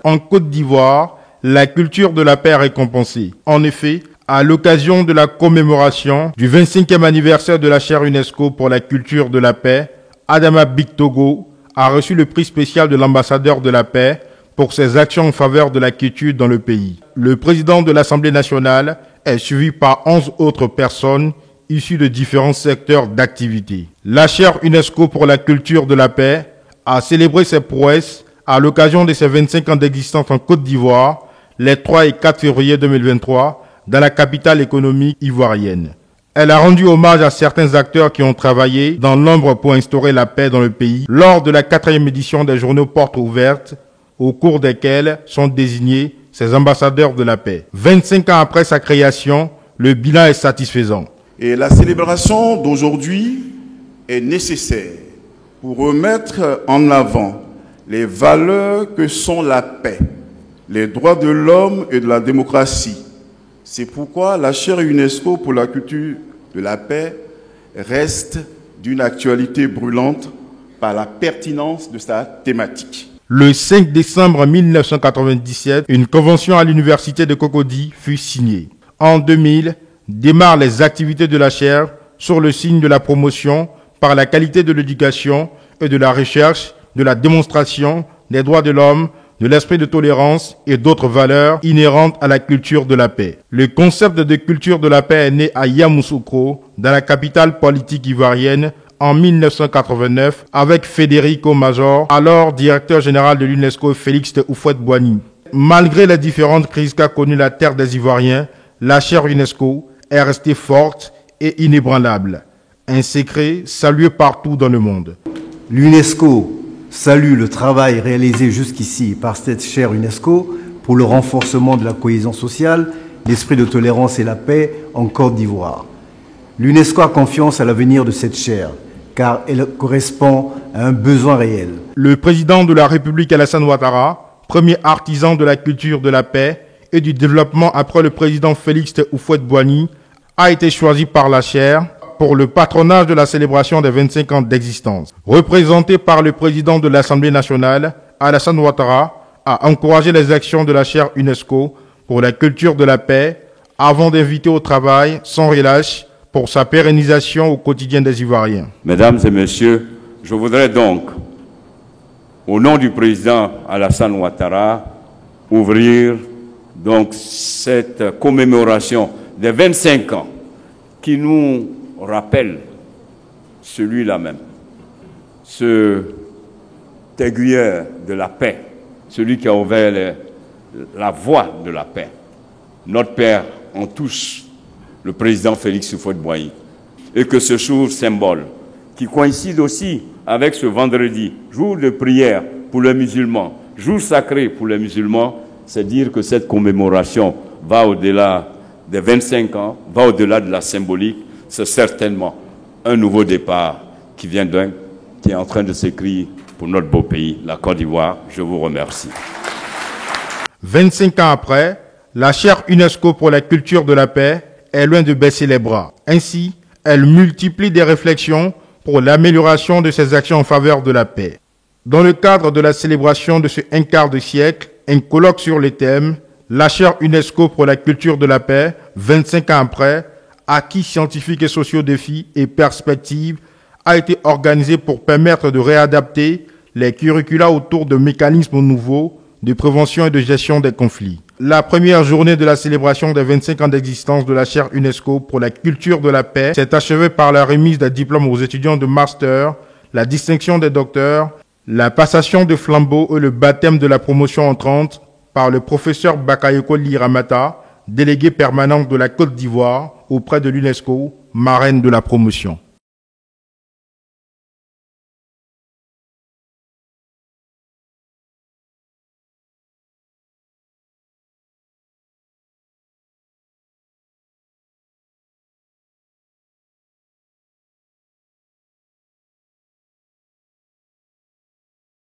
en Côte d'Ivoire, la culture de la paix est récompensée. En effet, à l'occasion de la commémoration du 25e anniversaire de la chaire UNESCO pour la culture de la paix, Adama Bictogo a reçu le prix spécial de l'ambassadeur de la paix pour ses actions en faveur de la quiétude dans le pays. Le président de l'Assemblée nationale est suivi par 11 autres personnes issues de différents secteurs d'activité. La chaire UNESCO pour la culture de la paix a célébré ses prouesses à l'occasion de ses 25 ans d'existence en Côte d'Ivoire, les 3 et 4 février 2023, dans la capitale économique ivoirienne. Elle a rendu hommage à certains acteurs qui ont travaillé dans l'ombre pour instaurer la paix dans le pays lors de la 4e édition des journaux Portes ouvertes, au cours desquels sont désignés ces ambassadeurs de la paix. 25 ans après sa création, le bilan est satisfaisant. Et la célébration d'aujourd'hui est nécessaire pour remettre en avant les valeurs que sont la paix, les droits de l'homme et de la démocratie. C'est pourquoi la chaire UNESCO pour la culture de la paix reste d'une actualité brûlante par la pertinence de sa thématique. Le 5 décembre 1997, une convention à l'université de Cocody fut signée. En 2000, démarrent les activités de la chaire sur le signe de la promotion par la qualité de l'éducation et de la recherche, de la démonstration des droits de l'homme, de l'esprit de tolérance et d'autres valeurs inhérentes à la culture de la paix. Le concept de culture de la paix est né à Yamoussoukro, dans la capitale politique ivoirienne, en 1989, avec Federico Major, alors directeur général de l'UNESCO, et Félix Houphouët-Boigny. Malgré les différentes crises qu'a connues la terre des Ivoiriens, la chaire UNESCO est restée forte et inébranlable. Un secret salué partout dans le monde. L'UNESCO salue le travail réalisé jusqu'ici par cette chaire UNESCO pour le renforcement de la cohésion sociale, l'esprit de tolérance et la paix en Côte d'Ivoire. L'UNESCO a confiance à l'avenir de cette chaire, car elle correspond à un besoin réel. Le président de la République Alassane Ouattara, premier artisan de la culture de la paix et du développement après le président Félix Houphouët-Boigny, a été choisi par la chaire pour le patronage de la célébration des 25 ans d'existence. Représenté par le président de l'Assemblée nationale, Alassane Ouattara a encouragé les actions de la chaire UNESCO pour la culture de la paix avant d'inviter au travail sans relâche pour sa pérennisation au quotidien des Ivoiriens. Mesdames et messieurs, je voudrais donc, au nom du président Alassane Ouattara, ouvrir donc cette commémoration des 25 ans qui nous rappelle celui-là même, ce aiguilleur de la paix, celui qui a ouvert la voie de la paix. Notre Père en tous, le président Félix Houphouët-Boigny. Et que ce jour symbole, qui coïncide aussi avec ce vendredi, jour de prière pour les musulmans, jour sacré pour les musulmans, c'est dire que cette commémoration va au-delà des 25 ans, va au-delà de la symbolique. C'est certainement un nouveau départ qui est en train de s'écrire pour notre beau pays, la Côte d'Ivoire. Je vous remercie. 25 ans après, la chaire UNESCO pour la culture de la paix est loin de baisser les bras. Ainsi, elle multiplie des réflexions pour l'amélioration de ses actions en faveur de la paix. Dans le cadre de la célébration de ce un quart de siècle, un colloque sur les thèmes « La chaire UNESCO pour la culture de la paix, 25 ans après », acquis scientifiques et sociaux, défis et perspectives, a été organisé pour permettre de réadapter les curricula autour de mécanismes nouveaux de prévention et de gestion des conflits. La première journée de la célébration des 25 ans d'existence de la chaire UNESCO pour la culture de la paix s'est achevée par la remise des diplômes aux étudiants de master, la distinction des docteurs, la passation de flambeaux et le baptême de la promotion entrante par le professeur Bakayoko Liramata, délégué permanent de la Côte d'Ivoire auprès de l'UNESCO, marraine de la promotion.